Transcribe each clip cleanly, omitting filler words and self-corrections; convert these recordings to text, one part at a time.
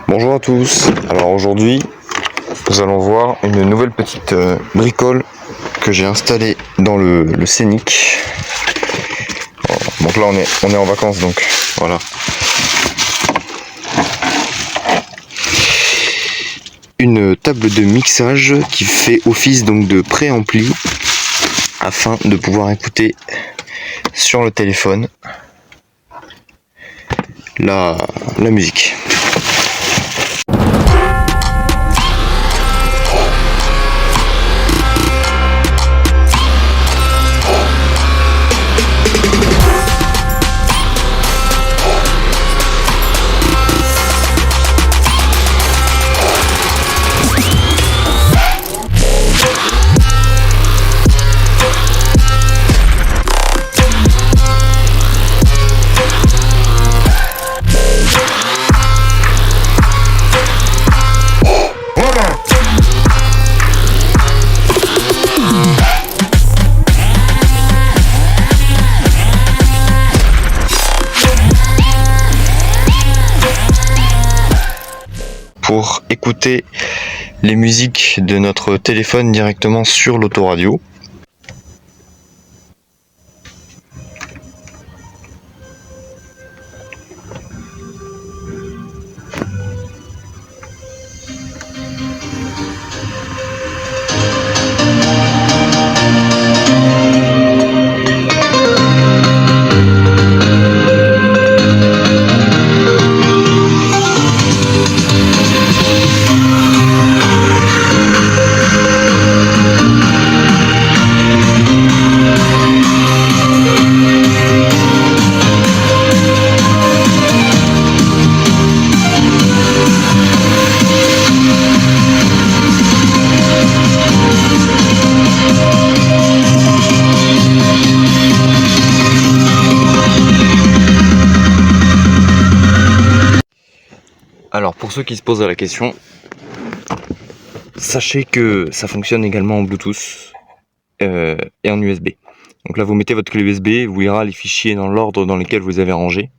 Bonjour à tous, alors aujourd'hui nous allons voir une nouvelle petite bricole que j'ai installée dans le Scénic. Donc là on est en vacances, donc voilà. Une table de mixage qui fait office donc de préampli afin de pouvoir écouter sur le téléphone la musique. Pour écouter les musiques de notre téléphone directement sur l'autoradio. Alors pour ceux qui se posent la question, sachez que ça fonctionne également en Bluetooth et en USB. Donc là vous mettez votre clé USB, vous lira les fichiers dans l'ordre dans lequel vous avez rangé.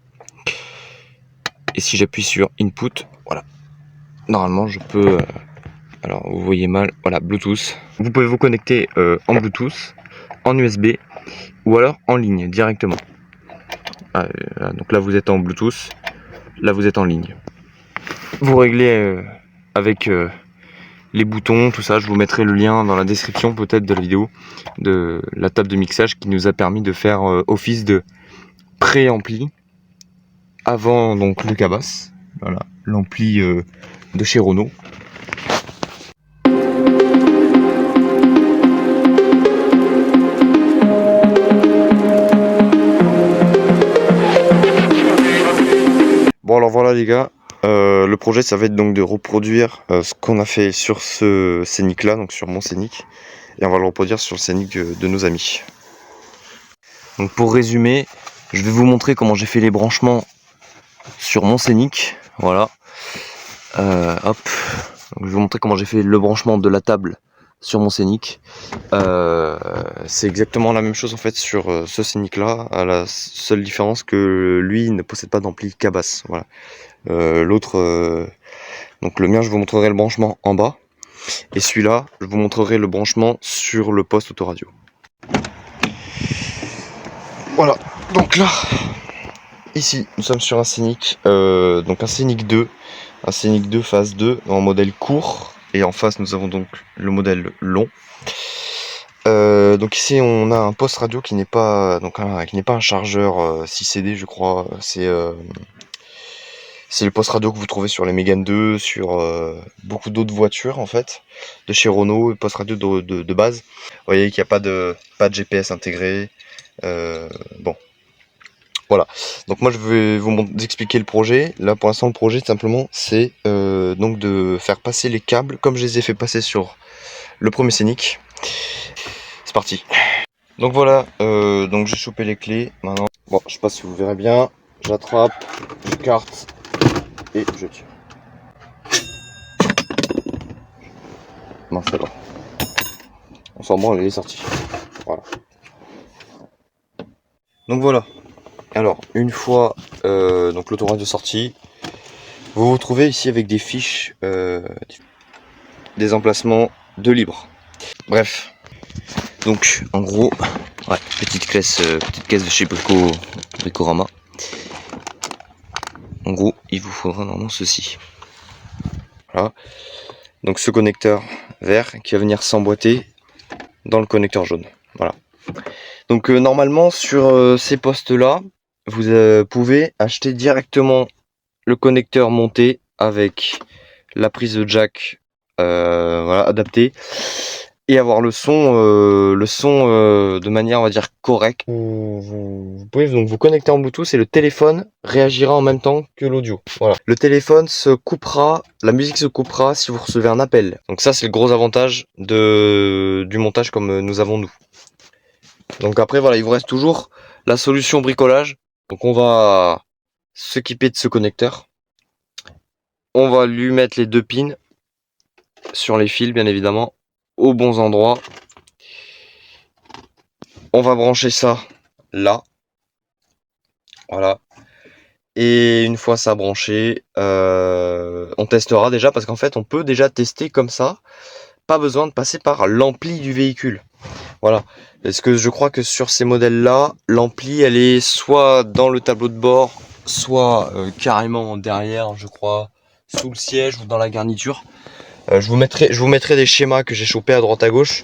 Et si j'appuie sur Input, voilà. Normalement je peux... alors vous voyez mal, voilà, Bluetooth. Vous pouvez vous connecter en Bluetooth, en USB ou alors en ligne directement. Donc là vous êtes en Bluetooth, là vous êtes en ligne. Vous réglez avec les boutons, tout ça. Je vous mettrai le lien dans la description peut-être de la vidéo de la table de mixage qui nous a permis de faire office de préampli avant donc le cabas. Voilà, l'ampli de chez Renault. Bon alors voilà les gars. Le projet ça va être donc de reproduire ce qu'on a fait sur ce Scénic là, donc sur mon Scénic, et on va le reproduire sur le Scénic de nos amis. Donc pour résumer, je vais vous montrer comment j'ai fait les branchements sur mon Scénic, voilà. Hop, donc je vais vous montrer comment j'ai fait le branchement de la table sur mon Scénic. C'est exactement la même chose en fait sur ce Scénic là, à la seule différence que lui ne possède pas d'ampli cabas, voilà. L'autre, donc le mien je vous montrerai le branchement en bas, et celui-là je vous montrerai le branchement sur le poste autoradio. Voilà, donc là ici nous sommes sur un Scénic, donc un Scénic 2, un Scénic 2 phase 2 en modèle court, et en face nous avons donc le modèle long. Donc ici on a un poste radio qui n'est pas un chargeur 6CD je crois, c'est le poste radio que vous trouvez sur les Mégane 2, sur beaucoup d'autres voitures en fait, de chez Renault, poste radio de base. Vous voyez qu'il n'y a pas de GPS intégré. Bon, voilà. Donc moi je vais vous expliquer le projet. Là pour l'instant le projet simplement c'est donc de faire passer les câbles comme je les ai fait passer sur le premier Scénic. C'est parti. Donc voilà, donc j'ai chopé les clés. Maintenant, bon, je sais pas si vous verrez bien. J'attrape, je carte et je tire. Mince alors. On s'en branle, elle est sortie. Voilà. Donc voilà. Alors, une fois donc l'autoradio sortie, vous vous retrouvez ici avec des fiches, des emplacements de libre. Bref, donc en gros, ouais, petite caisse de chez Bricorama. En gros, il vous faudra normalement ceci. Voilà. Donc ce connecteur vert qui va venir s'emboîter dans le connecteur jaune. Voilà. Donc normalement sur ces postes là, vous pouvez acheter directement le connecteur monté avec la prise de jack voilà, adaptée et avoir le son de manière on va dire correcte. Vous pouvez donc vous connecter en Bluetooth et le téléphone réagira en même temps que l'audio. Voilà. Le téléphone se coupera, la musique se coupera si vous recevez un appel. Donc ça c'est le gros avantage du montage comme nous avons nous. Donc après voilà, il vous reste toujours la solution bricolage. Donc on va s'équiper de ce connecteur. On va lui mettre les 2 pins sur les fils bien évidemment aux bons endroits. On va brancher ça là. Voilà. Et une fois ça branché, on testera déjà parce qu'en fait on peut déjà tester comme ça. Pas besoin de passer par l'ampli du véhicule. Voilà. Parce que je crois que sur ces modèles là, l'ampli elle est soit dans le tableau de bord, soit carrément derrière, je crois, sous le siège ou dans la garniture. Je vous mettrai des schémas que j'ai chopés à droite à gauche.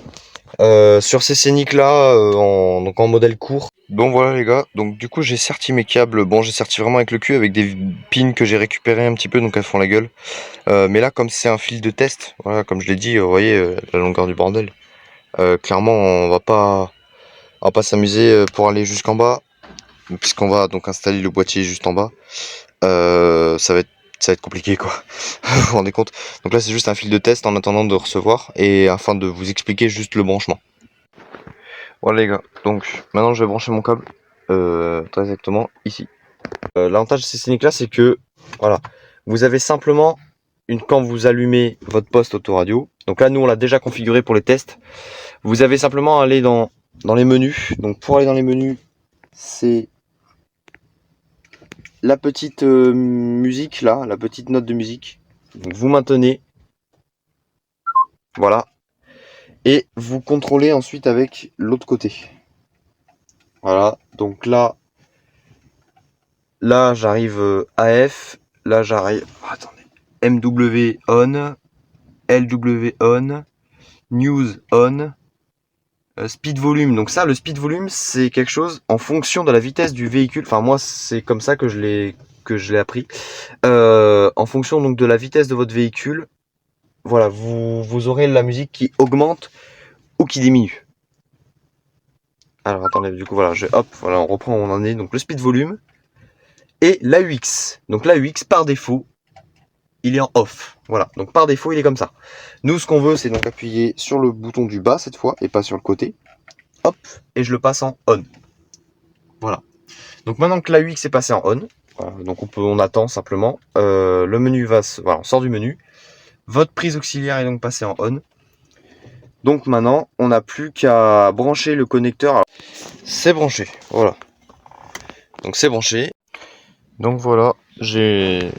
Sur ces scéniques là, donc en modèle court. Donc voilà les gars, donc du coup j'ai serti mes câbles, bon j'ai serti vraiment avec le cul avec des pins que j'ai récupéré un petit peu donc elles font la gueule. Mais là comme c'est un fil de test, voilà comme je l'ai dit, vous voyez la longueur du bordel. Clairement on va pas s'amuser pour aller jusqu'en bas, puisqu'on va donc installer le boîtier juste en bas. Ça va être compliqué quoi, vous vous rendez compte. Donc là c'est juste un fil de test en attendant de recevoir et afin de vous expliquer juste le branchement. Voilà les gars, donc maintenant je vais brancher mon câble très exactement ici. L'avantage de ces scéniques là c'est que voilà, vous avez simplement quand vous allumez votre poste autoradio, donc là nous on l'a déjà configuré pour les tests, vous avez simplement à aller dans les menus. Donc pour aller dans les menus, c'est la petite musique là, la petite note de musique. Donc vous maintenez, voilà, et vous contrôlez ensuite avec l'autre côté. Voilà, donc là j'arrive AF, là j'arrive, attendez, MW on, LW on, news on, speed volume. Donc ça, le speed volume, c'est quelque chose en fonction de la vitesse du véhicule. Enfin moi, c'est comme ça que je l'ai appris. En fonction donc de la vitesse de votre véhicule, voilà, vous aurez la musique qui augmente ou qui diminue. Alors attendez, du coup voilà, voilà, on reprend où on en est. Donc le speed volume et l'AUX. Donc l'AUX par défaut, il est en off. Voilà, donc par défaut, il est comme ça. Nous, ce qu'on veut, c'est donc appuyer sur le bouton du bas cette fois et pas sur le côté. Hop, et je le passe en on. Voilà. Donc maintenant que l'AUX est passé en on, voilà, donc on attend simplement. Le menu voilà, on sort du menu. Votre prise auxiliaire est donc passée en on. Donc maintenant, on n'a plus qu'à brancher le connecteur. C'est branché, voilà. Donc c'est branché. Donc voilà, j'ai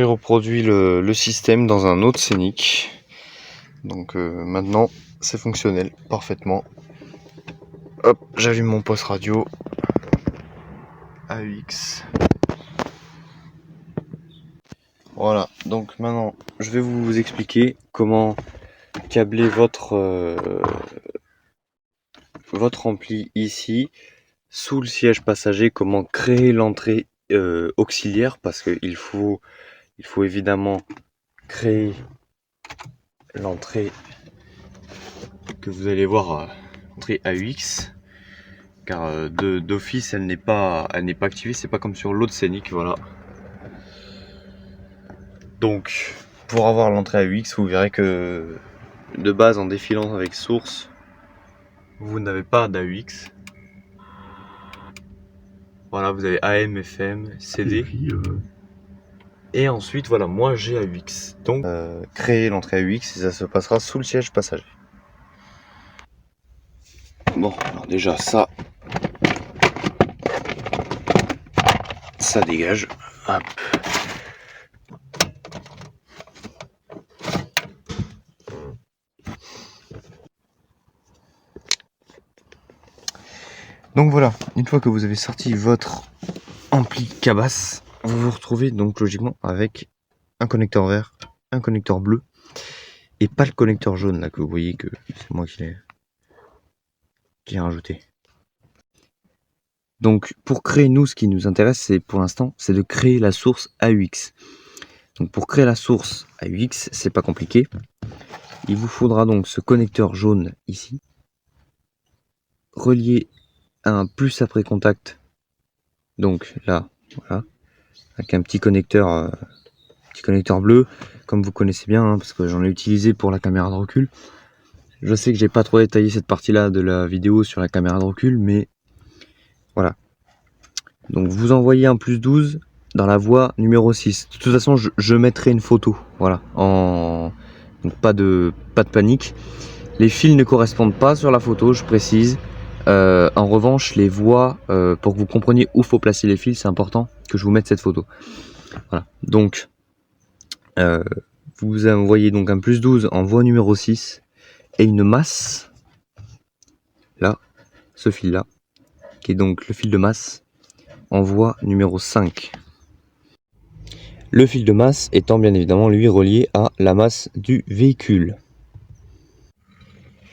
reproduit le système dans un autre scénic. Donc maintenant, c'est fonctionnel parfaitement. Hop, j'allume mon poste radio. AUX. Voilà, donc maintenant, je vais vous expliquer comment câbler votre ampli ici sous le siège passager, comment créer l'entrée auxiliaire, parce qu'il faut évidemment créer l'entrée que vous allez voir, entrée AUX, car d'office elle n'est pas activée, c'est pas comme sur l'autre scénic, voilà. Donc pour avoir l'entrée AUX, vous verrez que de base en défilant avec source, vous n'avez pas d'AUX. Voilà, vous avez AM, FM, CD. Et ensuite, voilà, moi j'ai AUX. Donc, créer l'entrée AUX et ça se passera sous le siège passager. Bon, alors déjà ça dégage. Hop. Donc voilà, une fois que vous avez sorti votre ampli cabasse, vous vous retrouvez donc logiquement avec un connecteur vert, un connecteur bleu et pas le connecteur jaune là que vous voyez que c'est moi qui l'ai rajouté. Donc pour créer, nous, ce qui nous intéresse, c'est pour l'instant, c'est de créer la source AUX. Donc pour créer la source AUX, c'est pas compliqué. Il vous faudra donc ce connecteur jaune ici, relié à un plus après contact. Donc là, voilà, avec un petit connecteur bleu, comme vous connaissez bien, hein, parce que j'en ai utilisé pour la caméra de recul. Je sais que j'ai pas trop détaillé cette partie-là de la vidéo sur la caméra de recul, mais voilà. Donc vous envoyez un plus 12 dans la voie numéro 6. De toute façon, je mettrai une photo, voilà. Donc pas de panique. Les fils ne correspondent pas sur la photo, je précise. En revanche, les voies, pour que vous compreniez où faut placer les fils, c'est important que je vous mette cette photo. Voilà. Donc, vous envoyez donc un plus 12 en voie numéro 6 et une masse, là, ce fil-là, qui est donc le fil de masse, en voie numéro 5. Le fil de masse étant bien évidemment lui relié à la masse du véhicule.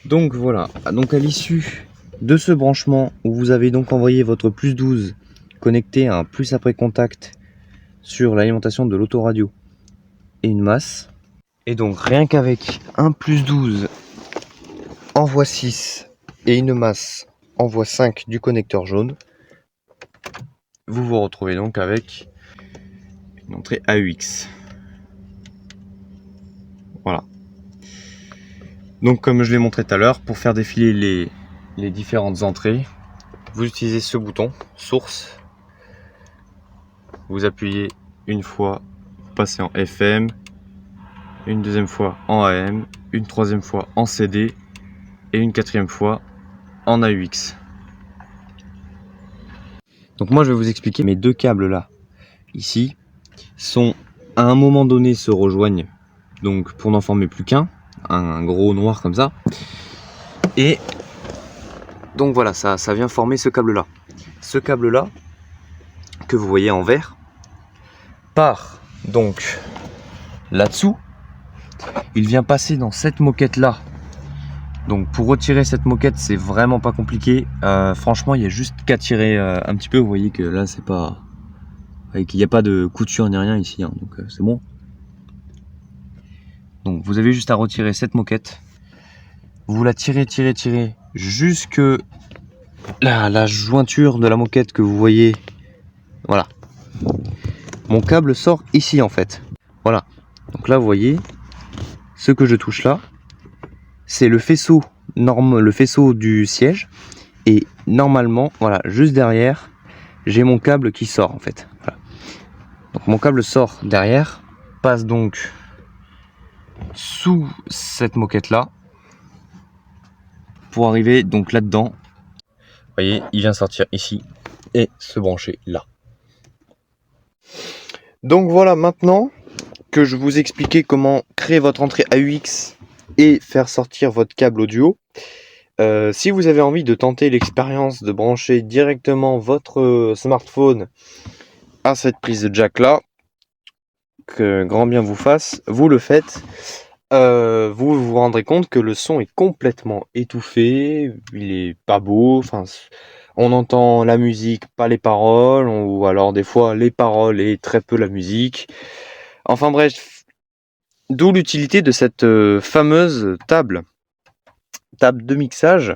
Donc voilà, donc à l'issue de ce branchement où vous avez donc envoyé votre plus 12 connecté à un plus après contact sur l'alimentation de l'autoradio et une masse, et donc rien qu'avec un plus 12 en voie 6 et une masse en voie 5 du connecteur jaune, vous vous retrouvez donc avec une entrée AUX. Voilà. Donc comme je l'ai montré tout à l'heure, pour faire défiler les différentes entrées, vous utilisez ce bouton, source. Vous appuyez une fois, vous passez en FM, une deuxième fois en AM, une troisième fois en CD et une quatrième fois en AUX. Donc moi je vais vous expliquer, mes deux câbles là, ici, sont à un moment donné se rejoignent, donc pour n'en former plus qu'un, un gros noir comme ça. Et donc voilà, ça vient former ce câble là. Ce câble là, que vous voyez en vert, part donc là-dessous. Il vient passer dans cette moquette là. Donc pour retirer cette moquette, c'est vraiment pas compliqué. Franchement, il y a juste qu'à tirer un petit peu. Vous voyez que là, c'est pas, qu'il n'y a pas de couture ni rien ici, hein, donc c'est bon. Donc vous avez juste à retirer cette moquette. Vous la tirez jusque la jointure de la moquette que vous voyez. Voilà. Mon câble sort ici en fait. Voilà. Donc là, vous voyez, ce que je touche là, c'est le faisceau du siège. Et normalement, voilà, juste derrière, j'ai mon câble qui sort en fait. Voilà. Donc mon câble sort derrière, passe donc sous cette moquette là, pour arriver donc là-dedans. Vous voyez, il vient sortir ici et se brancher là. Donc voilà, maintenant que je vous expliquais comment créer votre entrée AUX et faire sortir votre câble audio, si vous avez envie de tenter l'expérience de brancher directement votre smartphone à cette prise de jack là, que grand bien vous fasse, vous le faites. Vous vous rendrez compte que le son est complètement étouffé, il est pas beau, enfin on entend la musique, pas les paroles, ou alors des fois les paroles et très peu la musique. Enfin bref, d'où l'utilité de cette fameuse table de mixage,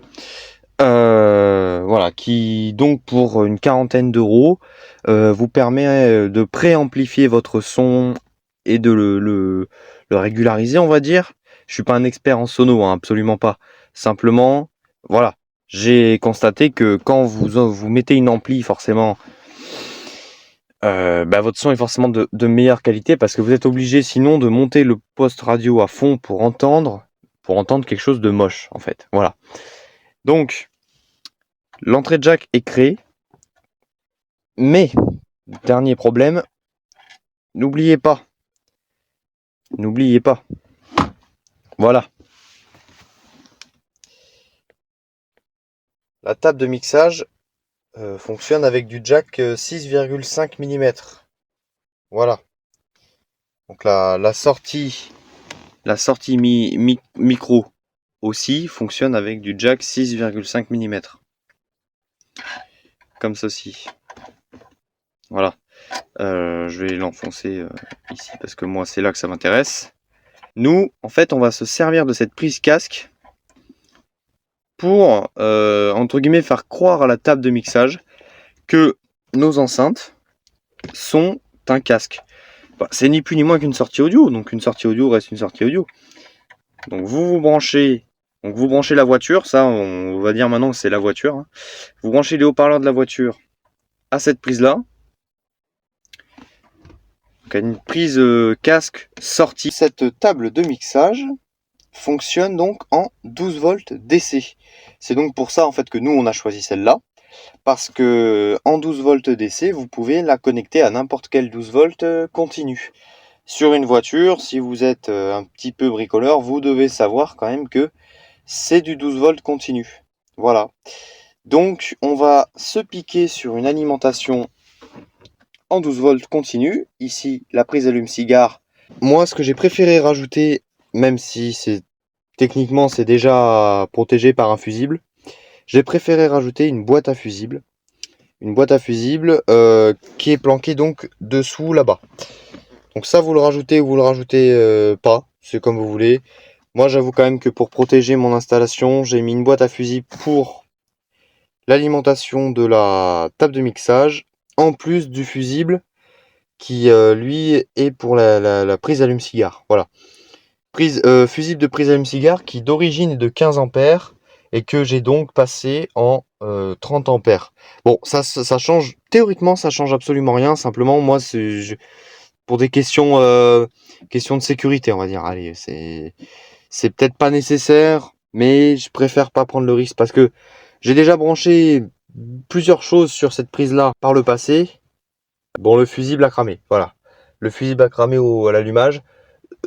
voilà, qui donc pour une quarantaine d'euros vous permet de préamplifier votre son et de le régulariser, on va dire. Je suis pas un expert en sono, hein, absolument pas. Simplement, voilà, j'ai constaté que quand vous mettez une ampli, forcément, votre son est forcément de meilleure qualité parce que vous êtes obligé sinon de monter le poste radio à fond pour entendre quelque chose de moche, en fait. Voilà. Donc, l'entrée jack est créée, mais dernier problème, n'oubliez pas. Voilà. La table de mixage fonctionne avec du jack 6,5 mm. Voilà. Donc la sortie micro aussi fonctionne avec du jack 6,5 mm. Comme ceci. Voilà. Je vais l'enfoncer ici parce que moi c'est là que ça m'intéresse. Nous, en fait, on va se servir de cette prise casque pour, entre guillemets, faire croire à la table de mixage que nos enceintes sont un casque. Bah, c'est ni plus ni moins qu'une sortie audio, donc une sortie audio reste une sortie audio. Donc vous branchez, la voiture, ça on va dire maintenant que c'est la voiture. Hein. Vous branchez les haut-parleurs de la voiture à cette prise-là. Donc une prise casque sortie. Cette table de mixage fonctionne donc en 12 volts DC. C'est donc pour ça en fait que nous on a choisi celle-là. Parce que en 12 volts DC, vous pouvez la connecter à n'importe quel 12 volts continu. Sur une voiture, si vous êtes un petit peu bricoleur, vous devez savoir quand même que c'est du 12 volts continu. Voilà. Donc on va se piquer sur une alimentation en 12 volts continu. Ici, la prise allume-cigare. Moi, ce que j'ai préféré rajouter, même si techniquement c'est déjà protégé par un fusible, j'ai préféré rajouter une boîte à fusible. Une boîte à fusible qui est planquée donc dessous là-bas. Donc ça, vous le rajoutez ou vous le rajoutez pas, c'est comme vous voulez. Moi, j'avoue quand même que pour protéger mon installation, j'ai mis une boîte à fusible pour l'alimentation de la table de mixage, en plus du fusible qui, lui, est pour la prise allume-cigare. Voilà. Fusible de prise allume-cigare qui d'origine est de 15 ampères et que j'ai donc passé en 30 ampères. Bon, ça change, théoriquement, ça change absolument rien. Simplement, moi, pour des questions de sécurité, on va dire. Allez, c'est peut-être pas nécessaire, mais je préfère pas prendre le risque parce que j'ai déjà branché plusieurs choses sur cette prise-là par le passé. Bon, le fusible a cramé, voilà. Le fusible a cramé à l'allumage.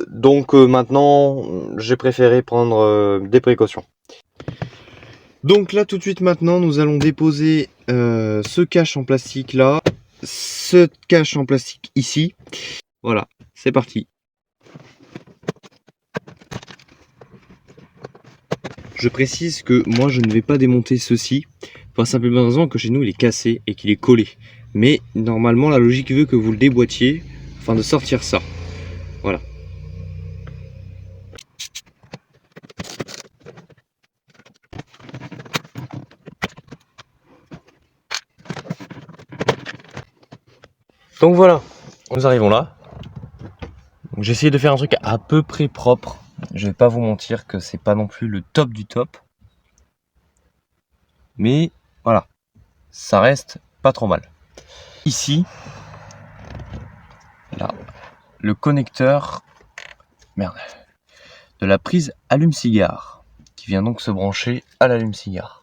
Donc maintenant, j'ai préféré prendre des précautions. Donc là, tout de suite maintenant, nous allons déposer ce cache en plastique là, ce cache en plastique ici. Voilà, c'est parti. Je précise que moi je ne vais pas démonter ceci, pour la simple raison que chez nous il est cassé et qu'il est collé. Mais normalement la logique veut que vous le déboîtiez afin de sortir ça. Voilà. Donc voilà, nous arrivons là. J'ai essayé de faire un truc à peu près propre. Je vais pas vous mentir que c'est pas non plus le top du top. Mais voilà, ça reste pas trop mal. Ici, là, le connecteur de la prise allume-cigare qui vient donc se brancher à l'allume-cigare.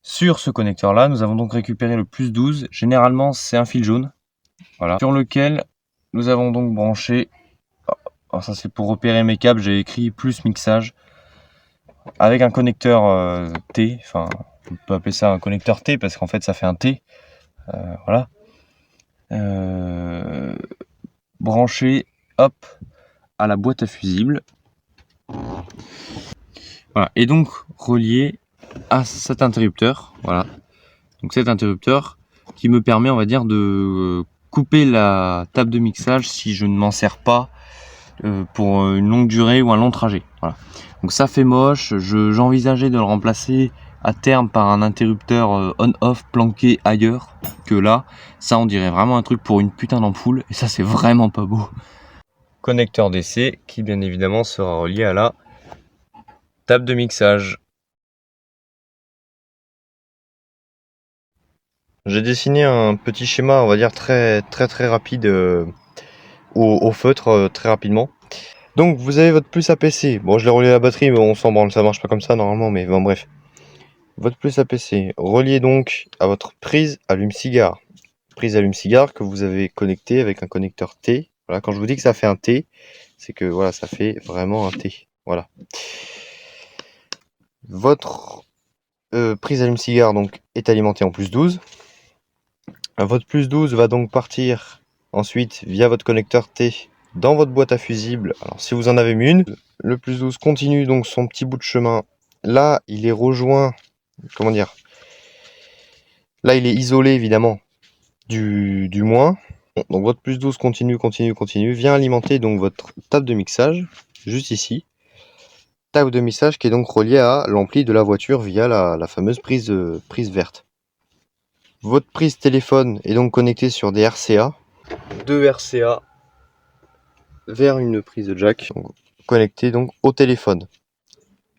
Sur ce connecteur là, nous avons donc récupéré le plus 12. Généralement, c'est un fil jaune. Voilà. Sur lequel nous avons donc branché. Alors ça, c'est pour repérer mes câbles. J'ai écrit plus mixage avec un connecteur T. Enfin, on peut appeler ça un connecteur T parce qu'en fait, ça fait un T. Voilà. Branché, hop, à la boîte à fusible. Voilà. Et donc relié à cet interrupteur. Voilà. Donc cet interrupteur qui me permet, on va dire, de couper la table de mixage si je ne m'en sers pas pour une longue durée ou un long trajet. Voilà. Donc ça fait moche. J'envisageais de le remplacer à terme par un interrupteur on-off planqué ailleurs que là. Ça, on dirait vraiment un truc pour une putain d'ampoule et ça, c'est vraiment pas beau. Connecteur DC qui, bien évidemment, sera relié à la table de mixage. J'ai dessiné un petit schéma, on va dire très rapide au feutre très rapidement. Donc vous avez votre puce APC. Bon, je l'ai relié à la batterie, mais on s'en branle, ça marche pas comme ça normalement, mais bon bref. Votre puce APC relié donc à votre prise allume-cigare. Prise allume-cigare que vous avez connectée avec un connecteur T. Voilà, quand je vous dis que ça fait un T, c'est que voilà, ça fait vraiment un T. Voilà. Votre prise allume-cigare donc est alimentée en plus 12. Votre plus 12 va donc partir ensuite via votre connecteur T dans votre boîte à fusibles. Alors si vous en avez une, le plus 12 continue donc son petit bout de chemin. Là, il est rejoint, comment dire, là il est isolé évidemment du moins. Donc votre plus 12 continue, vient alimenter donc votre table de mixage, juste ici. Table de mixage qui est donc reliée à l'ampli de la voiture via la fameuse prise verte. Votre prise téléphone est donc connectée sur des RCA. 2 RCA vers une prise jack, donc connectée donc au téléphone.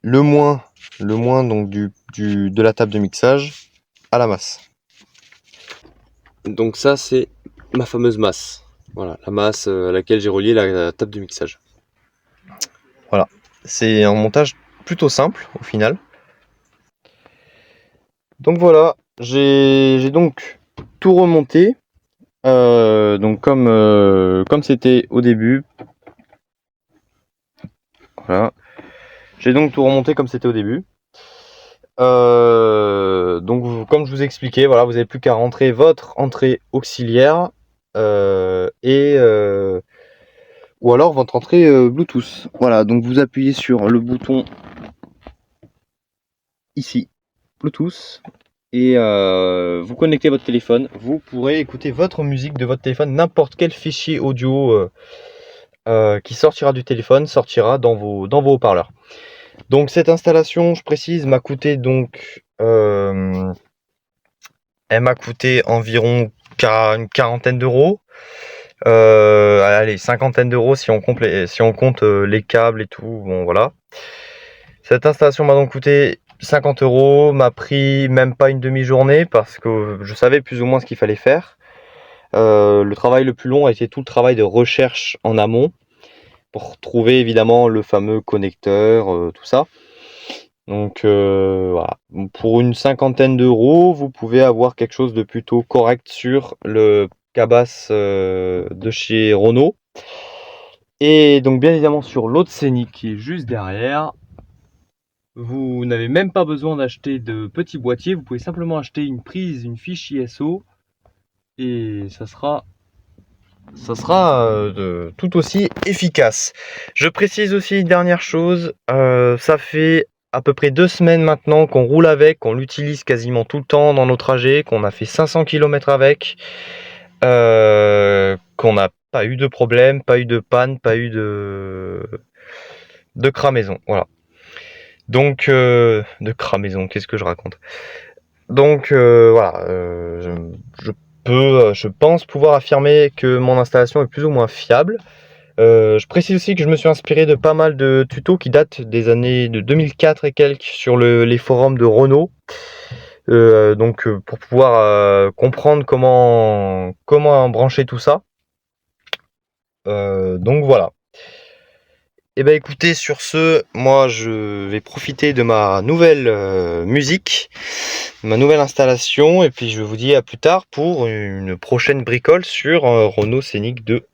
Le moins donc de la table de mixage à la masse. Donc ça c'est ma fameuse masse. Voilà, la masse à laquelle j'ai relié la table de mixage. Voilà, c'est un montage plutôt simple au final. Donc voilà, j'ai donc tout remonté. Donc comme c'était au début. Voilà. J'ai donc tout remonté comme c'était au début. Donc comme je vous ai expliqué, voilà, vous n'avez plus qu'à rentrer votre entrée auxiliaire ou alors votre entrée Bluetooth. Voilà, donc vous appuyez sur le bouton ici, Bluetooth, et vous connectez votre téléphone. Vous pourrez écouter votre musique de votre téléphone, n'importe quel fichier audio qui sortira du téléphone sortira dans vos haut-parleurs. Donc cette installation, je précise, m'a coûté donc elle m'a coûté environ une quarantaine d'euros. Allez, cinquantaine d'euros si on compte les câbles et tout. Bon voilà. Cette installation m'a donc coûté 50 euros, m'a pris même pas une demi-journée parce que je savais plus ou moins ce qu'il fallait faire. Le travail le plus long a été tout le travail de recherche en amont pour trouver évidemment le fameux connecteur, tout ça. Donc voilà, pour une cinquantaine d'euros, vous pouvez avoir quelque chose de plutôt correct sur le Cabas de chez Renault. Et donc bien évidemment sur l'autre Scénic qui est juste derrière, vous n'avez même pas besoin d'acheter de petits boîtiers, vous pouvez simplement acheter une prise, une fiche ISO et ça sera tout aussi efficace. Je précise aussi une dernière chose, ça fait à peu près 2 semaines maintenant qu'on roule avec, qu'on l'utilise quasiment tout le temps dans nos trajets, qu'on a fait 500 km avec, qu'on n'a pas eu de problème, pas eu de panne, pas eu de cramaison. Voilà. Donc, de cramaison, qu'est-ce que je raconte? Donc voilà, je pense pouvoir affirmer que mon installation est plus ou moins fiable. Je précise aussi que je me suis inspiré de pas mal de tutos qui datent des années de 2004 et quelques sur les forums de Renault. Donc pour pouvoir comprendre comment brancher tout ça. Donc voilà. Et ben écoutez, sur ce, moi je vais profiter de ma nouvelle musique, ma nouvelle installation, et puis je vous dis à plus tard pour une prochaine bricole sur Renault Scénic 2.